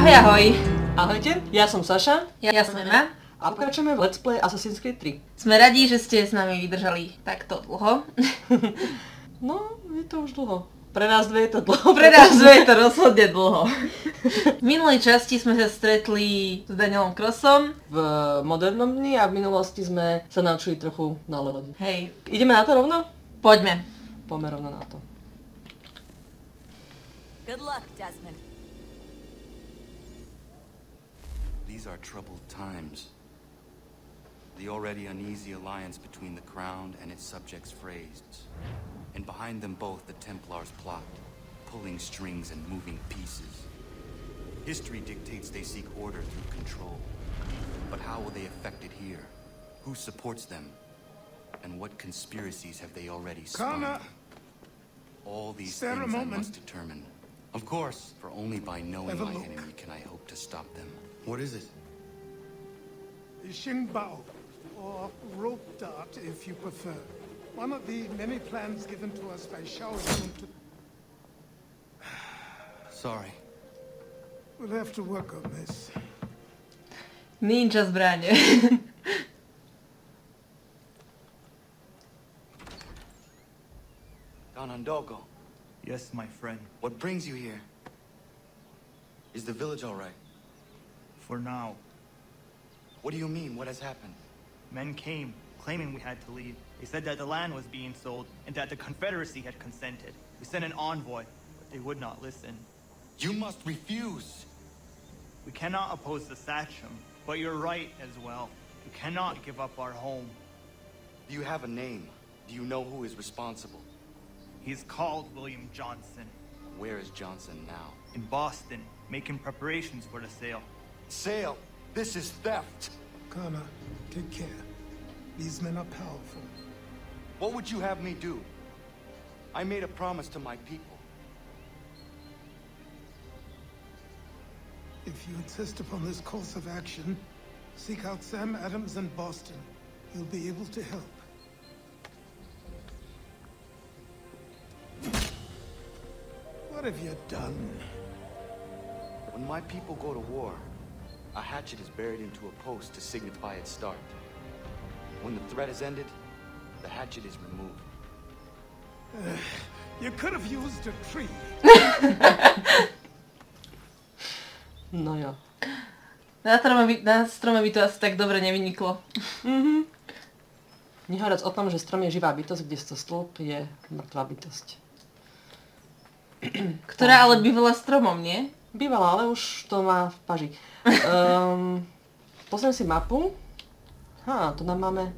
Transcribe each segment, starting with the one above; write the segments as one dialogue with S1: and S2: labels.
S1: Ahoj, ahoj.
S2: Ahojte, ja som Saša.
S1: Ja som Ema.
S2: A pokračujeme v Let's Play Assassin's Creed 3.
S1: Sme radi, že ste s nami vydržali takto dlho.
S2: No, je to už dlho. Pre nás dve je to dlho.
S1: Pre nás dve je to rozhodne dlho. V minulej časti sme sa stretli s Danielom Crossom.
S2: V modernom dni a v minulosti sme sa naučili trochu na lodi.
S1: Hej.
S2: Ideme na to rovno?
S1: Poďme.
S2: Poďme rovno na to.
S3: Good luck, Desmond.
S4: These are troubled times. The already uneasy alliance between the Crown and its subjects phrased. And behind them both the Templars plot, pulling strings and moving pieces. History dictates they seek order through control. But how will they affect it here? Who supports them? And what conspiracies have they already spun? All these things I must determine. Of course, for only by knowing my enemy can I hope to stop them. What is it?
S5: The Xingbao, or rope dart if you prefer. One of the many plans given to us by Shao Yun to...
S4: Sorry.
S5: We'll have to work on this.
S1: Ninja zbranie.
S4: Don Andogo,
S6: Yes, my friend.
S4: what brings you here? Is the village all right?
S6: For now,
S4: What do you mean? What has happened?
S6: men came, claiming we had to leave. They said that the land was being sold, and that the Confederacy had consented. We sent an envoy, but they would not listen.
S4: You must refuse.
S6: We cannot oppose the Sachem, but you're right as well. We cannot give up our home.
S4: Do you have a name? Do you know who is responsible?
S6: He's called William Johnson.
S4: Where is Johnson now?
S6: In Boston, making preparations for the sale.
S4: Sale! This is theft!
S5: Kana, take care. These men are powerful.
S4: What would you have me do? I made a promise to my people.
S5: If you insist upon this course of action, seek out Sam Adams in Boston. He'll be able to help. What have you done?
S4: When my people go to war, a hatchet is buried into a post to signify its start. When the threat is ended, the hatchet is removed.
S5: You could have used a tree.
S2: No jo.
S1: Na strome by to asi tak dobre nevyniklo.
S2: Nehovoriac o tom, že strom je živá bytosť, kde to stĺp je mŕtvá bytosť.
S1: Ktorá ale bývala stromom, nie?
S2: Bývala, ale už to má v paži. Pozriem si mapu. Tu nám máme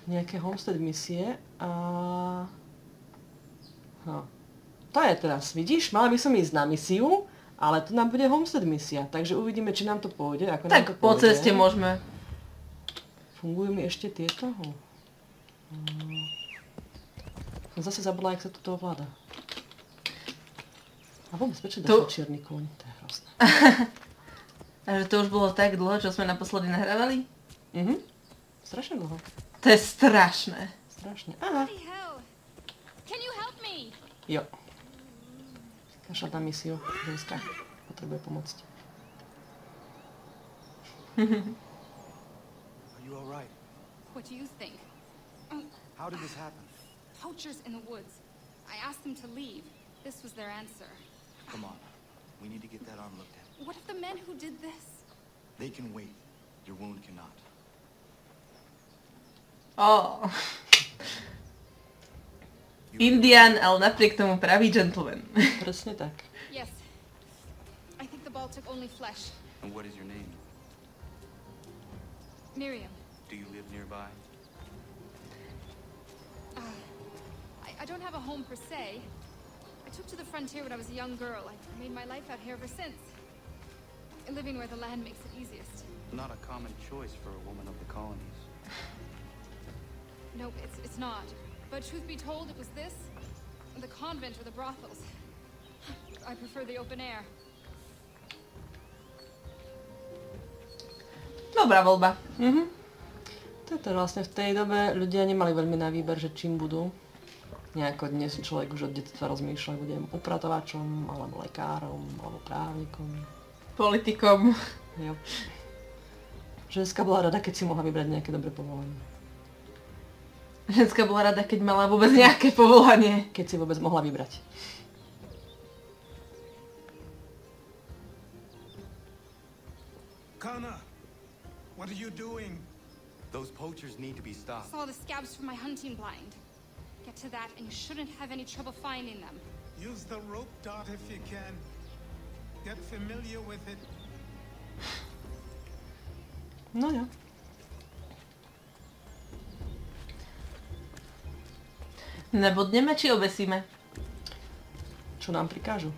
S2: nejaké homestead misie a... To je teraz, vidíš? Mala by som ísť na misiu, ale tu nám bude homestead misia, takže uvidíme, či nám to pôjde. Ako nám to
S1: Tak po
S2: pôjde.
S1: ceste môžeme.
S2: Fungujú mi ešte tieto? Som zase zabudla, jak sa toto ovláda. A vôbec, prečo dáš čierny kôň? To je hrozné.
S1: A že to už bolo tak dlho, čo sme naposledy nahrávali?
S2: Strašne dlho.
S1: To je strašné.
S2: Strašne. Aha.
S3: Bloody hell. Can you help me?
S2: Jo. Kašľať na misiu. Ženská potrebuje pomôcť.
S4: Are you all right?
S3: What do you think?
S4: How did this happen?
S3: Poachers in the woods. I asked them to leave. This was their answer.
S4: Come on. We need to get that arm looked at.
S3: What if the men who did this?
S4: They can wait. Your wound cannot.
S1: Indián, ale napriek tomu pravý gentleman.
S2: Presne tak.
S3: Yes. I think the ball took only flesh.
S4: And what is your name?
S3: Miriam.
S4: Do you live nearby?
S3: I don't have a home per se. I took to the frontier when I was a young girl. I made my life out here ever since. Living where the land makes it easiest.
S4: Not a common choice for a woman of the colonies.
S3: No, it's not. But truth be told, it was this, the convent or the brothels. I prefer the open air.
S1: Dobrá voľba.
S2: Toto vlastne v tej dobe ľudia nemali veľmi na výber, že čím budú. Nejako dnes človek už od detstva rozmýšľa, budem upratovačom, alebo lekárom, alebo právnikom.
S1: politikom.
S2: Jo. Ženská bola rada, keď si mohla vybrať nejaké dobré povolanie.
S1: Ženská bola rada, keď mala vôbec nejaké povolanie.
S2: Keď si vôbec mohla vybrať.
S5: Kana, what are you doing?
S4: Those poachers need to be stopped.
S3: Saw the scabs from my hunting blind. Get to that and you shouldn't have any trouble finding them.
S5: Use the rope dart if you can. Get familiar with it.
S2: No jo.
S1: Nebodneme či obesíme?
S2: Čo nám prikážu?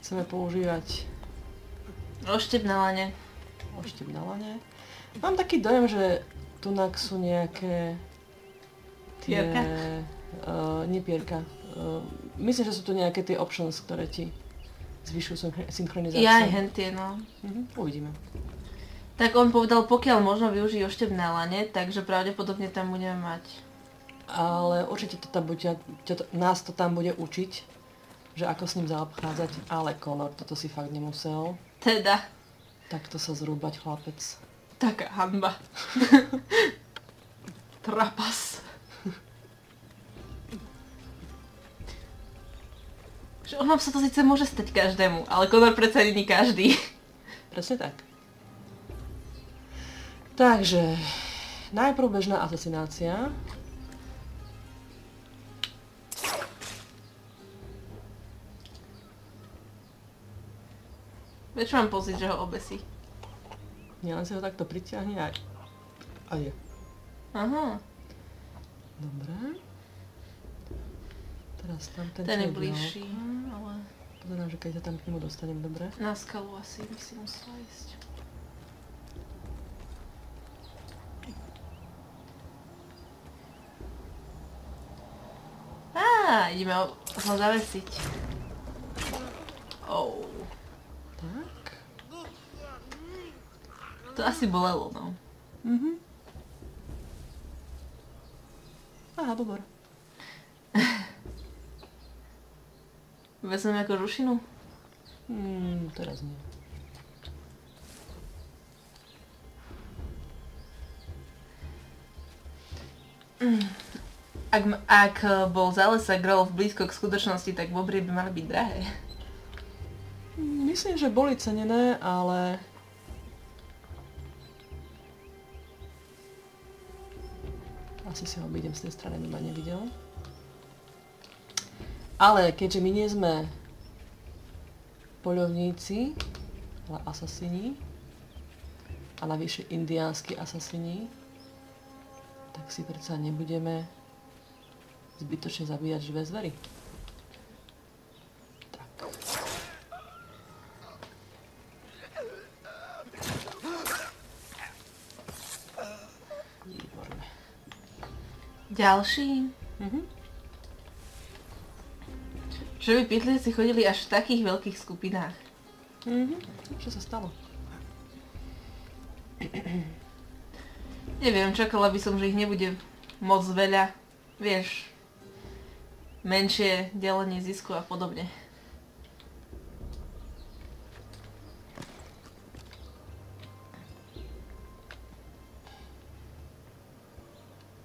S2: Chceme používať
S1: Oštep na lane.
S2: oštep na lane. Mám taký dojem, že tunak sú nejaké
S1: Pierka?
S2: Nie pierka. Myslím, že sú tu nejaké tie options, ktoré ti zvyšujú synchronizáciu.
S1: Ja aj hentie, no.
S2: Uvidíme.
S1: Tak on povedal, pokiaľ možno využiť oštep na lane, takže pravdepodobne tam budeme mať.
S2: Ale určite to tam bude, nás to tam bude učiť, že ako s ním zaobchádzať, ale Connor toto si fakt nemusel.
S1: Teda.
S2: Takto sa zrúbať, chlapec.
S1: Taká hanba. Trapas. Že ono sa to síce môže stať každému, ale Connor predsa není každý.
S2: Presne tak. Takže, najprv bežná asasinácia.
S1: Vieš, mám pocit, že ho obesí.
S2: Nielen si ho takto pritiahne a je.
S1: Aha.
S2: Dobre. Teraz tam ten
S1: Ten je
S2: čo
S1: bližší,
S2: ďaleko.
S1: ale
S2: Pozerám, že keď sa tam k nemu dostanem, dobre.
S1: na skalu asi by si musela ísť. Ideme ho zavesiť. Oh.
S2: Tak.
S1: To asi bolelo, no.
S2: Aha, bobor.
S1: Vezmeme ako rušinu?
S2: Teraz nie.
S1: Ak bol zálesa grolov blízko k skutočnosti, tak bobry by mali byť drahé.
S2: Myslím, že boli cenené, ale... Asi si ho obídem z tej strany, by ma nevidel. Ale keďže my nie sme poľovníci, ale asasini, a navyše indiánsky asasini, tak si predsa nebudeme zbytočne zabíjať živé zvery. Tak. Výborné.
S1: Ďalší? Že by pytlíci chodili až v takých veľkých skupinách.
S2: Čo sa stalo?
S1: Neviem, čakala by som, že ich nebude moc veľa. Vieš, menšie delenie zisku a podobne.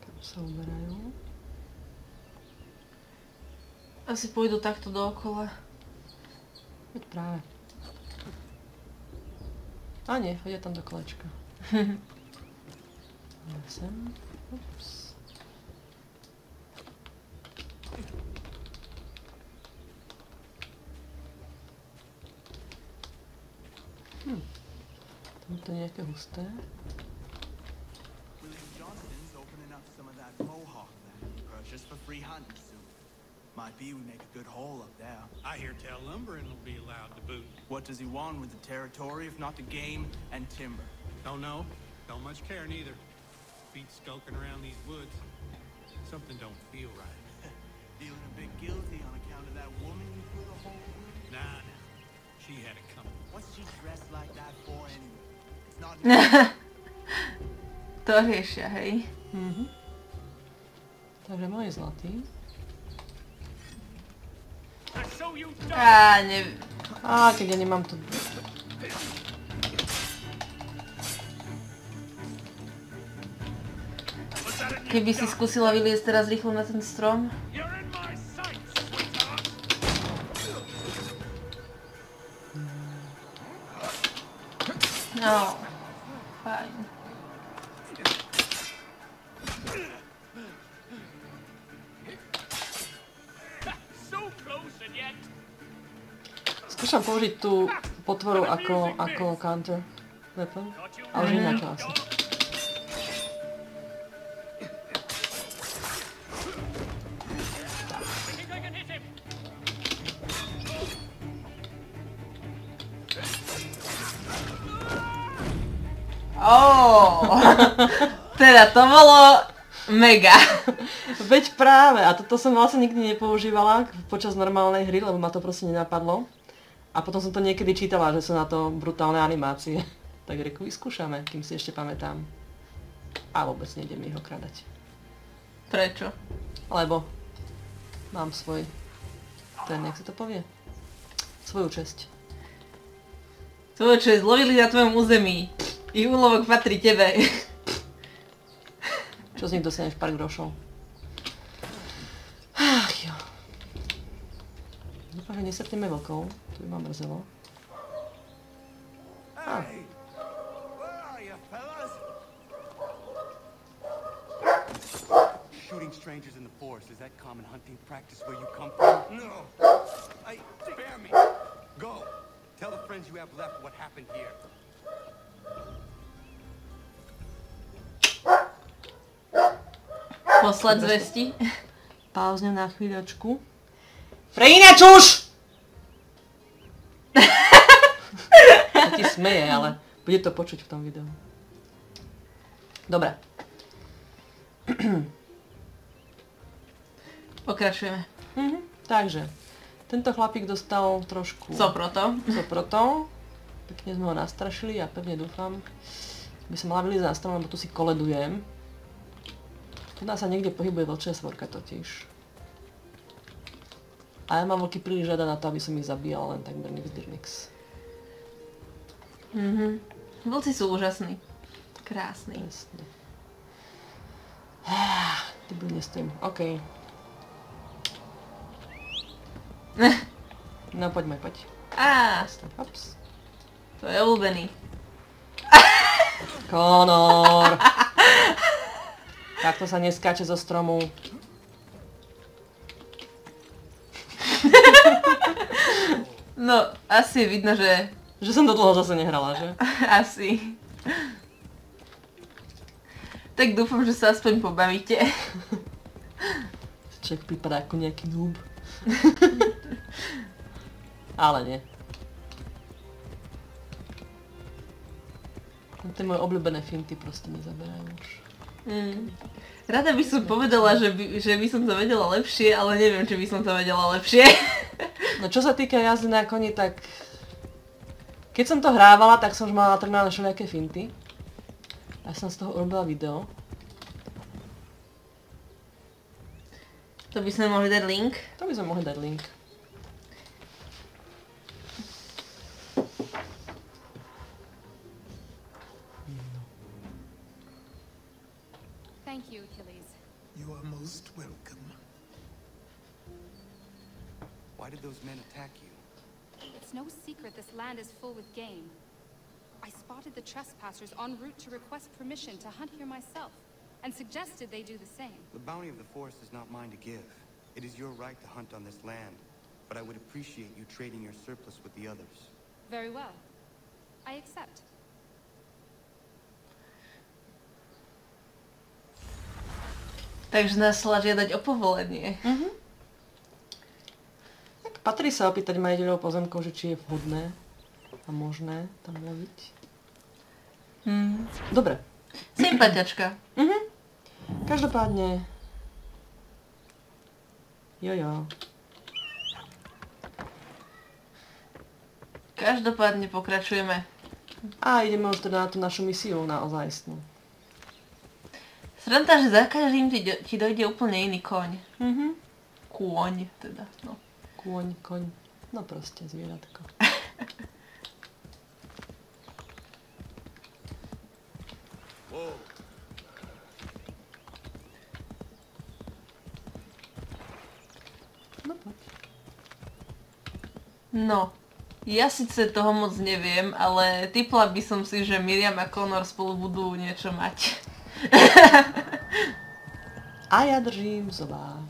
S2: Kam sa uberajú?
S1: Asi pôjdu takto dookola.
S2: Veď práve. A nie, chodia tam do kolečka. Sem. Ups. Tam to je nejaké husté.
S6: William Johnston's opening up some of that Mohawk land he purchased for free hunting soon. Might be we make a good haul up there.
S7: I hear tell lumbering will be allowed to boot.
S6: What does he want with the territory if not the game and timber?
S7: Don't know. Don't much care neither. Feet skulking around these woods. Something don't feel right.
S6: Feeling a bit guilty on account of that woman you threw the hole with?
S7: Nah. She had it coming.
S6: What's she dressed like that for anyway? It's not
S1: To riešia, hej.
S2: Takže moje zlatý.
S7: I show you
S1: Á, neviem.
S2: Keď ja nemám to
S1: Keby si skúsila vyliezť teraz rýchlo na ten strom. No, fajn.
S2: Skúšam použiť tú potvoru ako counter weapon, ale už ináč asi.
S1: Teda to bolo mega.
S2: Veď práve, a toto som vlastne nikdy nepoužívala počas normálnej hry, lebo ma to proste nenapadlo. A potom som to niekedy čítala, že sú na to brutálne animácie. Tak reku vyskúšame, kým si ešte pamätám. A vôbec nejdem ich okradať.
S1: Prečo?
S2: Lebo mám svoj, jak sa to povie? Svoju česť.
S1: Tvoje česť lovili na tvojom území. Ich úlovok patrí tebe.
S2: Čo z nich dostaneš pár grošov. Ach jo. Dúfam, že nesrtneme vlkov. To by ma mrzelo.
S4: Hey! Where are you, fellas? Shooting strangers in the forest, is that common hunting practice where you come from? No! Spare me! Go! Tell the friends you have left what happened here.
S1: Poslať zvesti.
S2: Pauznem na chvíľočku. Freina, čuš! To ti smeje, ale bude to počuť v tom videu. Dobre.
S1: Pokračujeme.
S2: Takže, tento chlapík dostal trošku...
S1: Soproto.
S2: Pekne sme ho nastrašili a pevne dúfam, by som mala vylísť na stranu, lebo tu si koledujem. Tu nás sa niekde pohybuje vlčia svorka totiž. A ja mám vlky príliš rada na to, aby som ich zabíjal len tak nix dirnix.
S1: Vlci sú úžasní. Krásny.
S2: Jasne. Ty blíne s tým. OK. No poďme. Jasne. Hops.
S1: To je obľúbený.
S2: Connor! Takto sa neskáče zo stromu.
S1: No, asi je vidno, že...
S2: Že som to dlho zase nehrala, že?
S1: Asi. Tak dúfam, že sa aspoň pobavíte.
S2: Človek vypadá ako nejaký noob. Ale nie. Tie moje obľúbené finty proste nezaberajú už.
S1: Rada by som povedala, že by som to vedela lepšie, ale neviem, či by som to vedela lepšie.
S2: No čo sa týka jazdy na koni, tak... Keď som to hrávala, tak som už mala natrenané všelijaké finty. A som z toho urobila video.
S1: To by sme mohli dať link.
S3: Thank you, Achilles.
S5: You are most welcome.
S4: Why did those men attack you?
S3: It's no secret this land is full with game. I spotted the trespassers en route to request permission to hunt here myself, and suggested they do the same.
S4: The bounty of the forest is not mine to give. It is your right to hunt on this land, but I would appreciate you trading your surplus with the others.
S3: Very well. I accept.
S1: Takže nás chcela žiadať o povolenie.
S2: Tak patrí sa opýtať majiteľov pozemkov, že či je vhodné a možné tam loviť. Dobre.
S1: Sympatiačka.
S2: Každopádne... Jojo.
S1: Každopádne pokračujeme.
S2: A ideme už teda na tú našu misiu naozajstnú.
S1: Sranda, že za každým ti dojde úplne iný koň. Kôň, teda, no.
S2: Koň. No proste, zvieratko.
S1: No, ja síce toho moc neviem, ale tipla by som si, že Miriam a Connor spolu budú niečo mať.
S2: A ja držím zobá.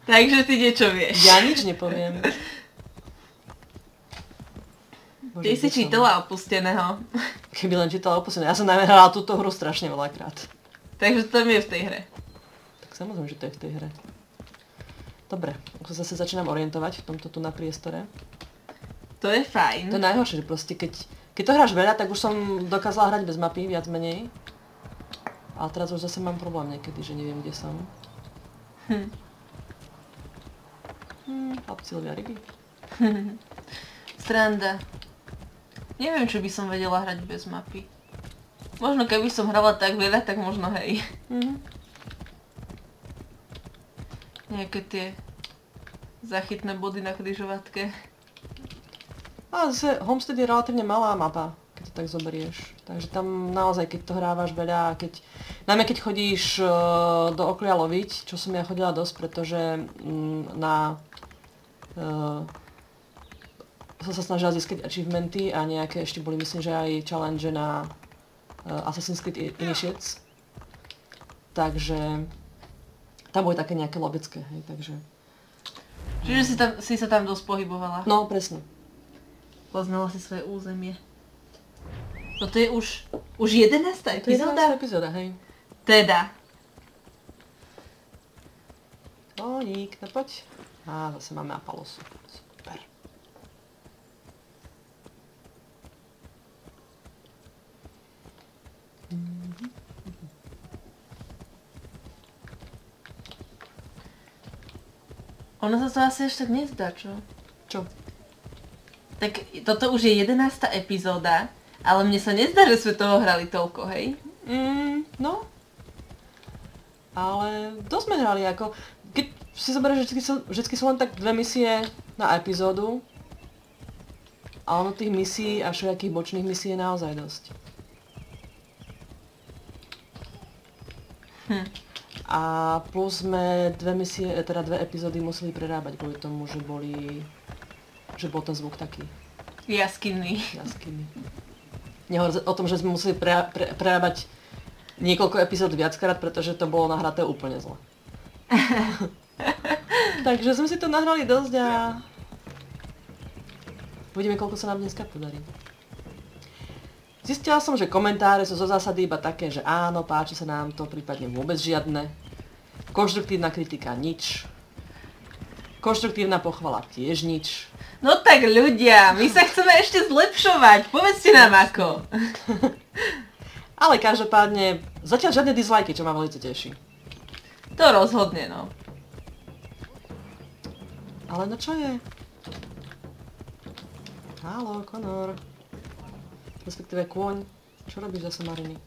S1: Takže ty niečo vieš.
S2: Ja nič nepoviem.
S1: Ty si čítala Opusteného.
S2: Keby len čítala Opusteného. Ja som najmä hrala túto hru strašne veľakrát.
S1: Takže to je v tej hre.
S2: Tak samozrejme, že to je v tej hre. Dobre, už sa zase začínam orientovať v tomto tu na priestore.
S1: To je fajn.
S2: To je najhoršie, že proste keď to hráš veľa, tak už som dokázala hrať bez mapy, viac menej. Ale teraz už zase mám problém niekedy, že neviem, kde som. Chlapci lovia ryby.
S1: Sranda. Neviem, či by som vedela hrať bez mapy. Možno keby som hrala tak veľa, tak možno hej. Nejaké tie zachytné body na križovatke.
S2: A zase Homestead je relatívne malá mapa, keď to tak zoberieš. Takže tam naozaj, keď to hrávaš veľa, najmä keď chodíš do okolia loviť, čo som ja chodila dosť, pretože som sa snažila získať achievementy a nejaké ešte boli, myslím, že aj challenge na Assassin's Creed Initiates. Takže tam boli také nejaké lovecké, hej, takže...
S1: Čiže si sa tam dosť pohybovala.
S2: No, presne.
S1: Poznala si svoje územie. No to je už 11. epizóda?
S2: To je 11. epizóda, hej.
S1: Teda.
S2: Koník, no poď. Á, zase máme Apalosu. Super.
S1: Ono sa to asi ešte tak nezdá, čo?
S2: Čo?
S1: Tak toto už je 11. epizóda, ale mne sa nezdá, že sme toho hrali toľko, hej?
S2: No. Ale to sme hrali, ako... Keď si zoberieš, že vždycky sú len tak 2 misie na epizódu, a ono tých misií a všetkých bočných misií je naozaj dosť. A plus sme 2 epizódy museli prerábať kvôli tomu, že bol ten zvuk taký.
S1: Jaskinný.
S2: Nehovor o tom, že sme museli prerábať niekoľko epizód viackrát, pretože to bolo nahraté úplne zle. Takže sme si to nahrali dosť a uvidíme, koľko sa nám dneska podarí. Zistila som, že komentáre sú zo zásady iba také, že áno, páči sa nám to, prípadne vôbec žiadne. Konštruktívna kritika nič. Konštruktívna pochvala tiež nič.
S1: No tak ľudia, my sa chceme ešte zlepšovať, povedzte nám ako.
S2: Ale každopádne, zatiaľ žiadne dislajky, čo ma veľmi teší.
S1: To rozhodne, no.
S2: Ale no čo je? Haló, Connor. Respektíve kôň. Čo robíš zase, Mariny?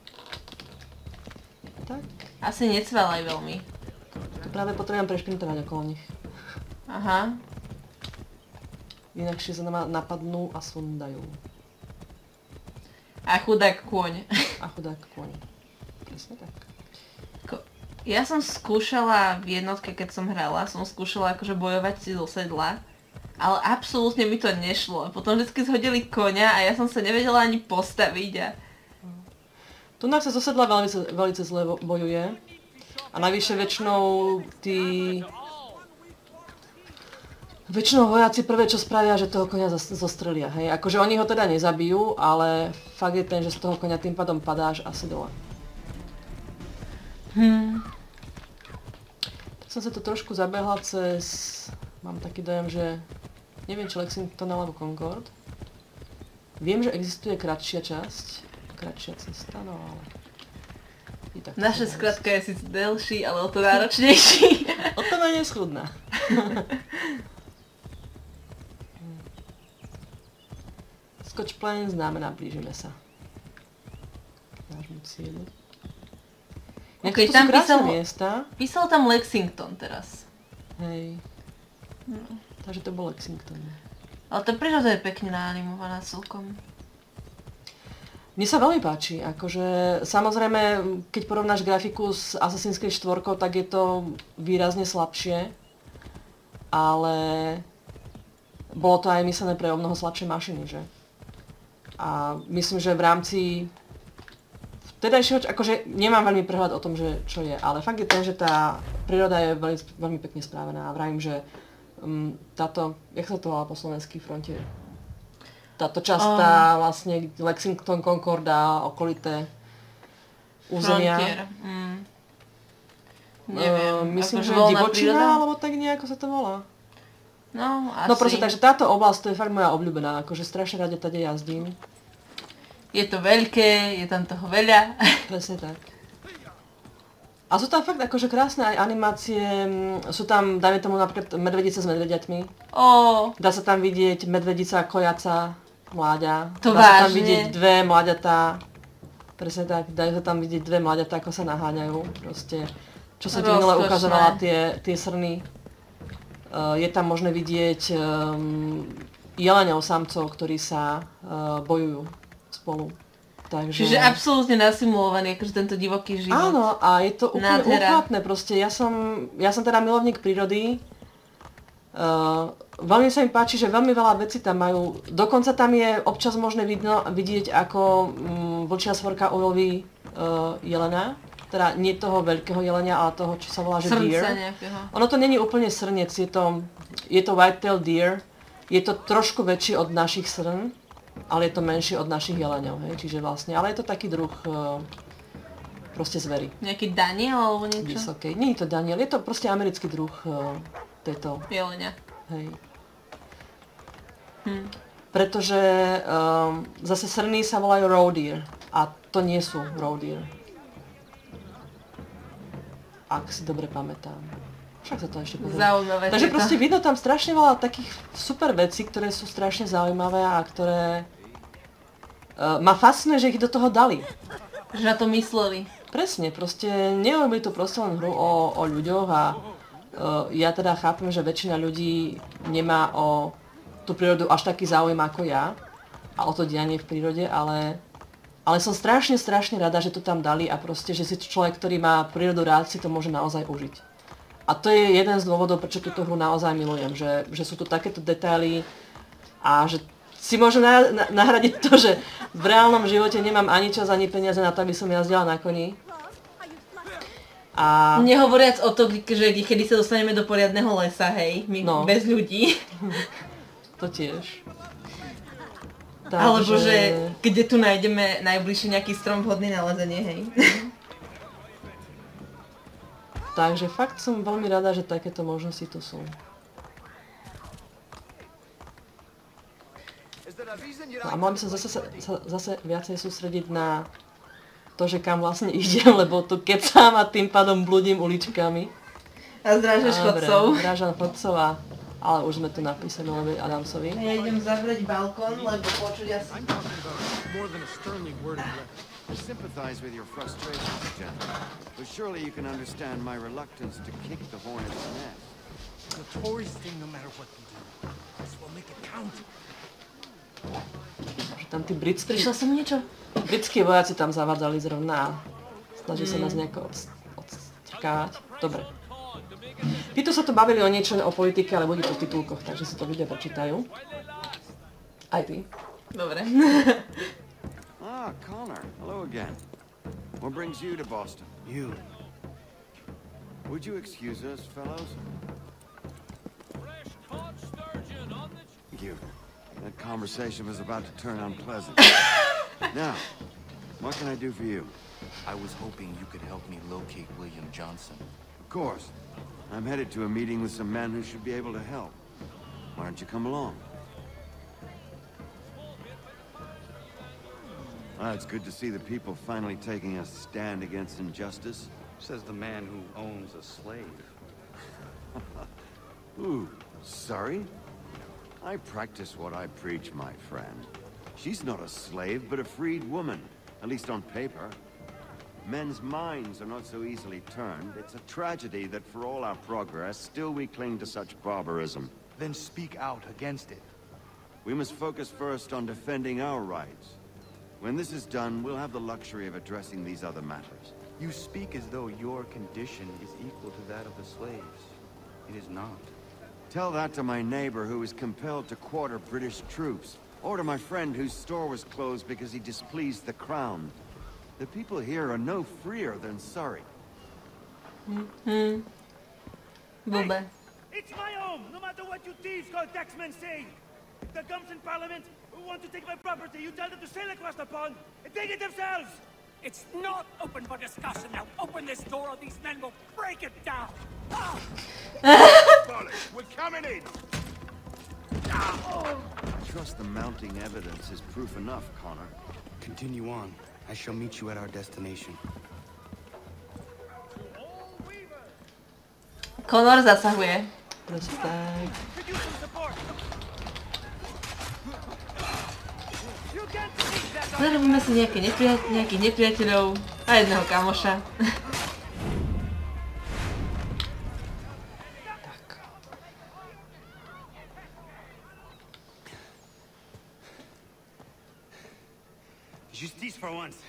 S2: Tak.
S1: Asi necvalaj veľmi.
S2: To práve potrebujem prešprintovať okolo nich.
S1: Aha.
S2: Inakšie sa napadnú a sundajú.
S1: A chudák kôň.
S2: A chudák kôň. Presne tak.
S1: Ja som skúšala v jednotke, keď som hrala, som skúšala akože bojovať si do sedla. Ale absolútne mi to nešlo. Potom vždycky zhodili koňa a ja som sa nevedela ani postaviť a...
S2: Tu sa zo sedla veľmi zle bojuje. A navyše väčšinou vojaci prvé, čo spravia, že toho koňa zostrelia, hej. Akože oni ho teda nezabijú, ale fakt je ten, že z toho koňa tým pádom padáš asi dole. Tak som sa to trošku zabehla cez... Mám taký dojem, že... Neviem, či Lexington alebo Concord. Viem, že existuje kratšia časť. Kratšia cesta, no ale...
S1: Naša skratka je síce delší, ale o to náročnejší.
S2: O to menej schudná. Scotch Plains znamená, blížime sa k nášmu cieľu.
S1: Okay,
S2: to
S1: tam
S2: sú krásne miesta.
S1: Písal tam Lexington teraz.
S2: Hej. No, takže to bol Lexington.
S1: Ale to príroda je pekne naanimovaná celkom.
S2: Mne sa veľmi páči, akože samozrejme, keď porovnáš grafiku s Assassin's Creed 4, tak je to výrazne slabšie, ale bolo to aj myslené pre o mnoho slabšie mašiny, že? A myslím, že v rámci vtedajšieho, akože nemám veľmi prehľad o tom, že čo je, ale fakt je ten, že tá príroda je veľmi, veľmi pekne správená a vravím, že táto, jak sa to volá po slovenský fronte? Táto časť, tá vlastne Lexington, Concorda, okolité územia.
S1: Frontier. Neviem.
S2: Myslím, že
S1: voľná
S2: divočina,
S1: príroda?
S2: alebo tak nejako sa to volá.
S1: No, asi.
S2: No proste, takže táto oblasť, to je fakt moja obľúbená, akože strašne rade tady jazdím.
S1: Je to veľké, je tam toho veľa.
S2: Presne tak. A sú tam fakt akože krásne aj animácie, sú tam, dajme tomu napríklad medvedice s medvediatmi. Dá sa tam vidieť medvedica kojaca mláďa.
S1: To
S2: dá sa tam
S1: vážne?
S2: vidieť dve mláďatá, presne tak, dajú sa tam vidieť dve mláďatá, ako sa naháňajú, proste. Čo sa ti minule ukazovala tie srny. Je tam možné vidieť jeleňov samcov, ktorí sa bojujú spolu. Takže...
S1: Čiže absolútne nasimulovaný, akože tento divoký život.
S2: Áno, a je to úplne
S1: Nádhera.
S2: uchvatné, proste ja som teda milovník prírody. Veľmi sa mi páči, že veľmi veľa vecí tam majú. Dokonca tam je občas možné vidieť, ako vlčia svorka uloví jelena. Teda nie toho veľkého jelenia, ale toho, čo sa volá, že deer.
S1: Nejakého.
S2: Ono to není úplne srnec, je to white-tailed deer. Je to trošku väčší od našich srn, ale je to menší od našich jeleňov, hej, čiže vlastne, ale je to taký druh proste zvery.
S1: Nejaký Daniel alebo niečo?
S2: Vysokej. Nie je to Daniel, je to proste americký druh tejto...
S1: Jelenia.
S2: Hej. Pretože zase srny sa volajú roe deer a to nie sú roe deer. Ak si dobre pamätám. Však sa to ešte pozriem.
S1: Zaujímavé.
S2: Takže proste vidno tam strašne veľa takých super vecí, ktoré sú strašne zaujímavé a ktoré ma fascinuje, že ich do toho dali.
S1: Že na to mysleli.
S2: Presne, proste neurobili to proste len hru o ľuďoch a ja teda chápem, že väčšina ľudí nemá o tú prírodu až taký záujem ako ja a o to dianie v prírode, ale som strašne rada, že to tam dali a proste, že si človek, ktorý má prírodu rád, si to môže naozaj užiť. A to je jeden z dôvodov, prečo túto hru naozaj milujem, že sú tu takéto detaily a že si môžem nahradiť to, že v reálnom živote nemám ani čas, ani peniaze na to, aby som jazdila na koni. A...
S1: Nehovoriac o to, že kedy sa dostaneme do poriadneho lesa, hej, my bez ľudí.
S2: To tiež.
S1: Alebo že kde tu nájdeme najbližšie nejaký strom vhodný na lezenie, hej.
S2: Takže fakt som veľmi rada, že takéto možnosti tu sú. No a mala by som zase viacej sústrediť na to, že kam vlastne idem, lebo tu kecám a tým pádom bludím uličkami.
S1: A zdrážaš chodcov.
S2: Zdrážam chodcov, ale už sme tu napísali Levi Adamsovi.
S1: Ja idem zavrieť balkón, lebo počuť asi...
S8: I sympathize with your frustrations, gentlemen, but surely you can understand my reluctance to kick the hornet's nest.
S5: Notorious thing, no matter what we do. This will make it count.
S2: Že tam tí britskí...
S1: Prišla som niečo?
S2: Britskí vojaci tam zavádzali zrovna a snaží sa nás nejako odstrkávať. Dobre. Títo sa tu bavili o niečo, o politike, ale bude to v titulkoch, takže si to ľudia prečítajú. Aj ty.
S1: Dobre.
S8: Ah, Connor. Hello again. What brings you to Boston?
S7: You.
S8: Would you excuse us, fellows? Thank you. That conversation was about to turn unpleasant. Now, what can I do for you?
S4: I was hoping you could help me locate William Johnson.
S8: Of course. I'm headed to a meeting with some men who should be able to help. Why don't you come along? Well, it's good to see the people finally taking a stand against injustice.
S4: Says the man who owns a slave.
S8: Ooh, sorry? I practice what I preach, my friend. She's not a slave, but a freed woman, at least on paper. Men's minds are not so easily turned. It's a tragedy that for all our progress, still we cling to such barbarism.
S6: Then speak out against it.
S8: We must focus first on defending our rights. When this is done, we'll have the luxury of addressing these other matters.
S4: You speak as though your condition is equal to that of the slaves. It is not.
S8: Tell that to my neighbor who was compelled to quarter British troops, or to my friend whose store was closed because he displeased the crown. The people here are no freer than Surrey.
S1: Blbé.
S9: It's my home, no matter what you thieves called taxmen say. If the gums in Parliament want to take my property, you tell them to sail across the pond and take it themselves.
S10: It's not open for discussion now. Open this door or these men will break it down.
S8: We're coming in! Trust the mounting evidence is proof enough, Connor.
S4: Continue on. I shall meet you at our destination.
S1: Connor zasahuje.
S2: Proste tak.
S9: Could use some support. You can't beat that.
S1: Zarobíme si nejakých nepriateľov a jedného kamoša.
S9: Justice for once.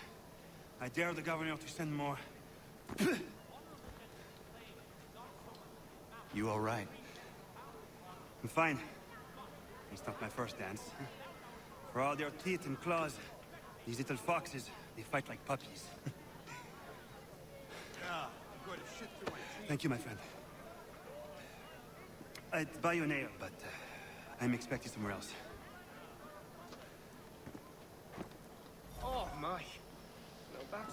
S9: I dare the governor to send more.
S4: You all right?
S9: I'm fine. It's not my first dance. For all their teeth and claws, these little foxes, they fight like puppies. Thank you, my friend. I'd buy you an ale, but I'm expecting somewhere else.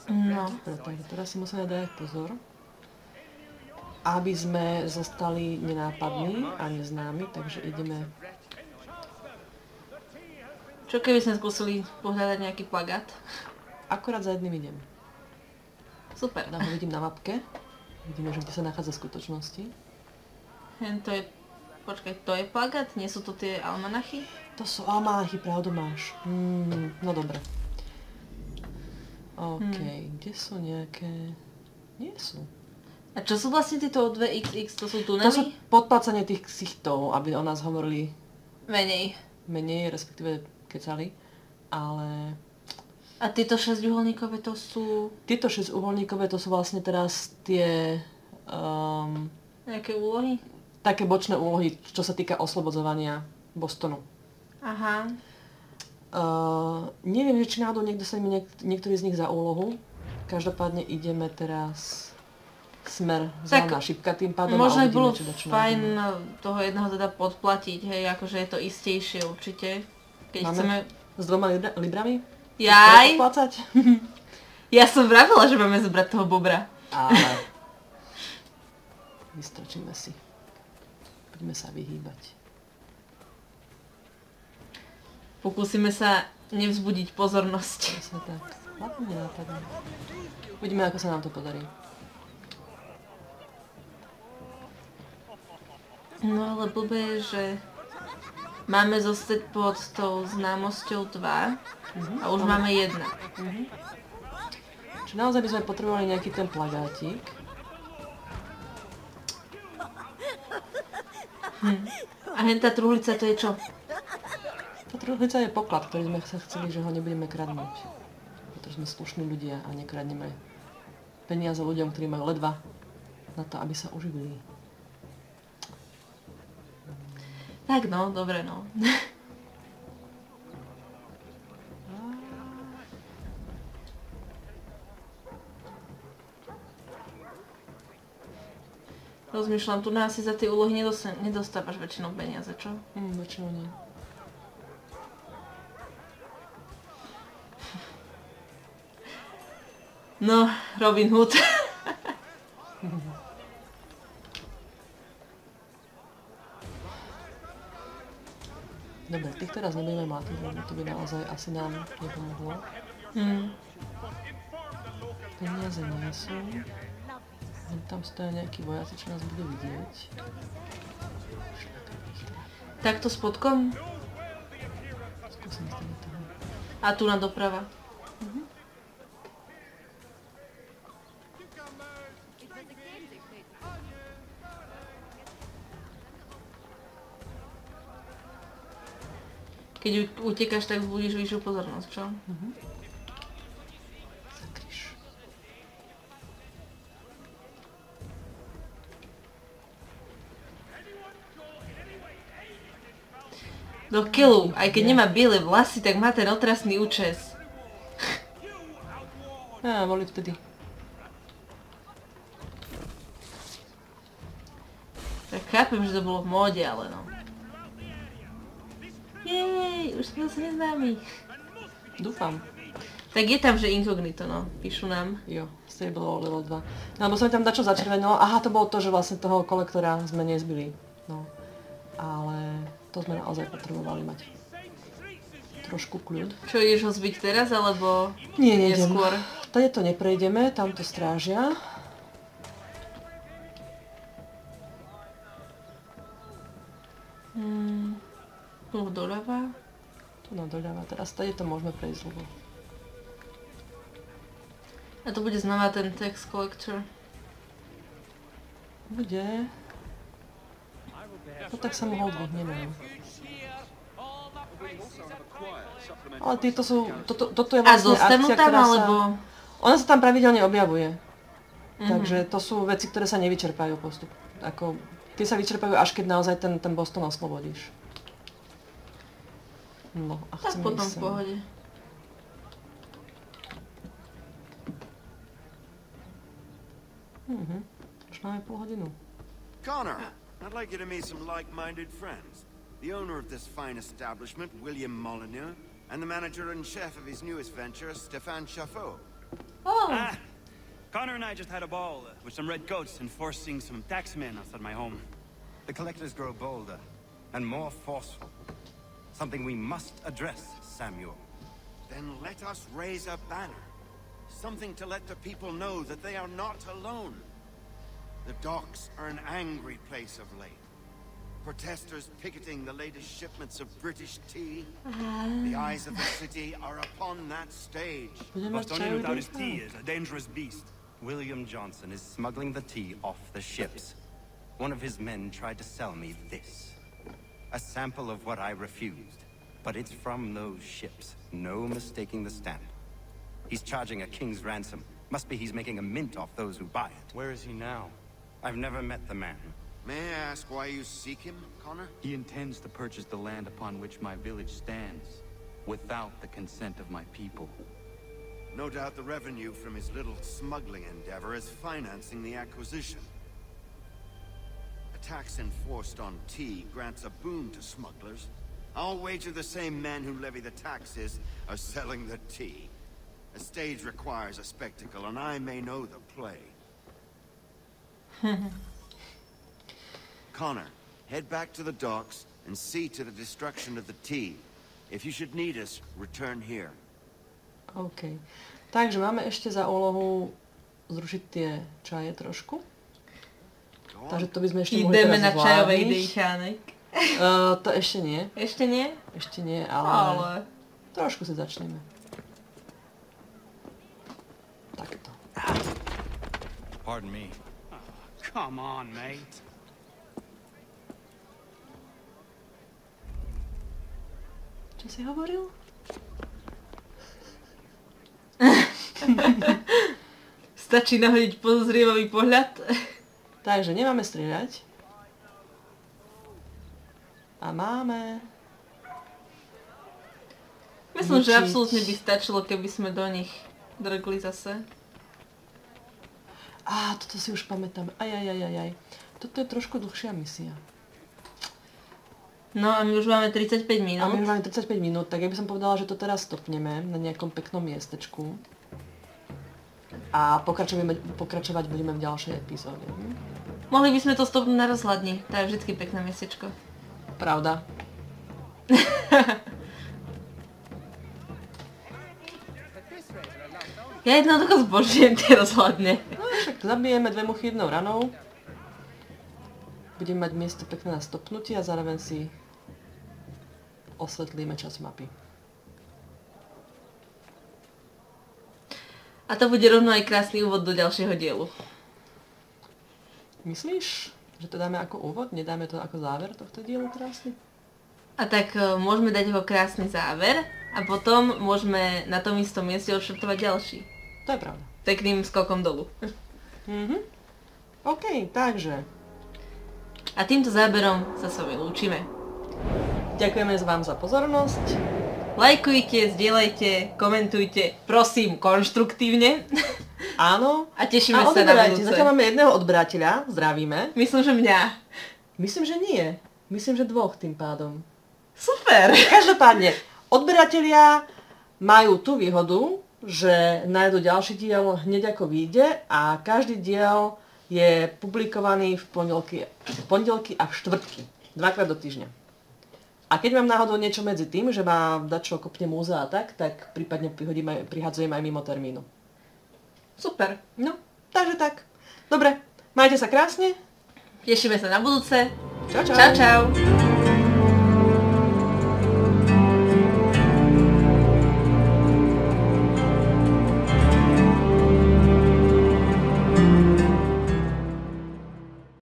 S2: No, tak teraz si musíme dať pozor, aby sme zostali nenápadní a neznámi, takže ideme...
S1: Čo keby sme skúsili pohľadať nejaký plagát?
S2: Akorát za jedným idem.
S1: Super.
S2: Tam ho vidím na mapke. Vidíme, že kde sa nachádza v skutočnosti.
S1: To je... Počkaj, to je plagát? Nie sú to tie almanachy?
S2: To sú almanachy, pravdu máš. No dobre. OK, kde sú nejaké... Nie sú.
S1: A čo sú vlastne tieto 2XX? To sú tunely?
S2: To sú podplácanie tých ksichtov, aby o nás hovorili
S1: Menej,
S2: respektíve kecali, ale...
S1: A tieto 6-uholníkové to sú...
S2: Tieto 6-uholníkové to sú vlastne teraz tie...
S1: Nejaké úlohy?
S2: Také bočné úlohy, čo sa týka oslobodzovania Bostonu.
S1: Aha.
S2: Neviem, či náhodou niekto sa mi niektorý z nich za úlohu. Každopádne ideme teraz smer zelená šipka tým pádom.
S1: Možno by bolo fajn toho jedného teda podplatiť, hej, akože je to istejšie určite. Keď
S2: máme
S1: chceme...
S2: s 2 librami?
S1: Jaj!
S2: Podplácať?
S1: Ja som vravila, že máme zobrať toho bobra.
S2: Ale... Vystrčíme si. Poďme sa vyhýbať.
S1: Pokúsime sa nevzbudiť pozornosť.
S2: Presne tak. Hlavne nenápadne. Uvidíme, ako sa nám to podarí.
S1: No ale blbé je, že máme zostať pod tou známosťou 2 a už máme 1.
S2: Čiže naozaj by sme potrebovali nejaký ten plagátik.
S1: A hentá truhlica to je čo?
S2: Tá truhlica je poklad, ktorý sme sa chceli, že ho nebudeme kradnúť. Pretože sme slušní ľudia a nekradneme peniaze ľuďom, ktorí majú ledva na to, aby sa uživili.
S1: Tak no, dobre no. Rozmýšľam, tu asi za tie úlohy nedostávaš väčšinou peniaze, čo?
S2: Väčšinou nie.
S1: No, Robin Hood.
S2: Dobre, tých teraz nebudeme mať, lebo to by naozaj asi nám nepomohlo. Peniaze nie sú. Tam stojí nejakí vojaci, čo nás budú vidieť.
S1: Takto spodkom?
S2: Skúsim z toho.
S1: A tu na doprava. Keď utekáš, tak vzbudíš vyššiu pozornosť, čo?
S2: Zakryš.
S1: Do keľu, aj keď nemá biele vlasy, tak má ten otrasný účes.
S2: Boli vtedy.
S1: Tak chápem, že to bolo v móde, ale no. Jej, už sme zase neznámi.
S2: Dúfam.
S1: Tak je tam, že inkognito, no. Píšu nám.
S2: Jo, Stable level 2. No, lebo sa mi tam dačo začervenilo. Aha, to bolo to, že vlastne toho kolektora sme nezbili. No. Ale to sme naozaj potrebovali mať. Trošku kľud.
S1: Čo, ideš ho zbiť teraz, alebo
S2: Nie, nejdem.
S1: neskôr?
S2: Tady to neprejdeme, tam to strážia.
S1: Tu doľava.
S2: Tu doľava, teraz tady to môžeme prejsť ľubo.
S1: A to bude znova ten tax collector.
S2: Bude. No tak sa mohol dvihneme. Ale títo sú, toto je vlastne
S1: zostanú
S2: akcia,
S1: tam,
S2: ktorá
S1: alebo...
S2: Ona sa tam pravidelne objavuje. Takže to sú veci, ktoré sa nevyčerpajú postup. Ako, tie sa vyčerpajú až keď naozaj ten Boston oslobodíš. No a
S1: tak
S2: chceme
S1: potom
S2: ísť
S1: v pohode.
S2: Už máme pol hodinu.
S8: Connor, I'd like you to meet some like-minded friends. The owner of this fine establishment, William Molyneux, and the manager and chef of his newest venture, Stéphane Chaffeau.
S1: Oh.
S9: Connor and I just had a ball with some red coats enforcing some taxmen outside my home.
S4: The collectors grow bolder and more forceful. Something we must address, Samuel.
S8: Then let us raise a banner. Something to let the people know that they are not alone. The docks are an angry place of late. Protesters picketing the latest shipments of British tea. The eyes of the city are upon that stage.
S9: Bostonian without his tea is a dangerous beast.
S4: William Johnson is smuggling the tea off the ships. One of his men tried to sell me this. A sample of what I refused. But it's from those ships. No mistaking the stamp. He's charging a king's ransom. Must be he's making a mint off those who buy it.
S9: Where is he now?
S4: I've never met the man.
S8: May I ask why you seek him, Connor?
S11: He intends to purchase the land upon which my village stands, without the consent of my people.
S8: No doubt the revenue from his little smuggling endeavor is financing the acquisition. A tax enforced on tea grants a boon to smugglers. I'll wager the same men who levy the taxes are selling the tea. A stage requires a spectacle, and I may know the play. Connor, head back to the docks and see to the destruction of the tea. If you should need us, return here.
S2: OK. Takže máme ešte za úlohu zrušiť tie čaje trošku. Takže to by sme ešte mohli
S1: ideme
S2: teraz
S1: na čajovej
S2: zvládnuť.
S1: dýchánek.
S2: To ešte nie.
S1: Ešte nie?
S2: Ešte nie, ale... Trošku si začneme. Takto.
S11: Pardon me.
S10: Oh, come on, mate.
S2: Čo si hovoril?
S1: Stačí nahodiť podozrievavý pohľad.
S2: Takže nemáme strieľať. A máme...
S1: Myslím, že absolútne by stačilo, keby sme do nich drgli zase.
S2: Toto si už pamätám. Ajajajajaj. Toto je trošku dlhšia misia.
S1: No a my už máme 35 minút.
S2: A my už máme 35 minút, tak ja by som povedala, že to teraz stopneme na nejakom peknom miestečku. A pokračovať budeme v ďalšej epizóde.
S1: Mohli by sme to stopnúť na rozhľadni. To je vždycky pekné miestečko.
S2: Pravda.
S1: Ja jednoducho zbožujem tie rozhľadne.
S2: No však zabijeme dve muchy jednou ranou. Budeme mať miesto pekné na stopnutie a zároveň si osvetlíme časť mapy.
S1: A to bude rovno aj krásny úvod do ďalšieho dielu.
S2: Myslíš, že to dáme ako úvod? Nedáme to ako záver tohto dielu krásny?
S1: A tak môžeme dať ho krásny záver a potom môžeme na tom istom mieste odštartovať ďalší.
S2: To je pravda.
S1: Pekným skokom dolu.
S2: OK, takže.
S1: A týmto záberom sa s vami lúčime.
S2: Ďakujeme vám za pozornosť.
S1: Lajkujte, zdieľajte, komentujte, prosím, konštruktívne.
S2: Áno.
S1: A tešíme sa na budúce.
S2: Zatiaľ máme jedného odberateľa, zdravíme.
S1: Myslím, že mňa.
S2: Myslím, že nie. Myslím, že 2 tým pádom.
S1: Super.
S2: Každopádne, odberatelia majú tú výhodu, že nájdu ďalší diel hneď ako vyjde a každý diel je publikovaný v pondelky a v štvrtky. 2-krát do týždňa. A keď mám náhodou niečo medzi tým, že ma dačo kopne múza a tak prípadne prihadzujem aj mimo termínu.
S1: Super.
S2: No, takže tak. Dobre, majte sa krásne.
S1: Tešíme sa na budúce.
S2: Čau, čau.
S1: Čau, čau.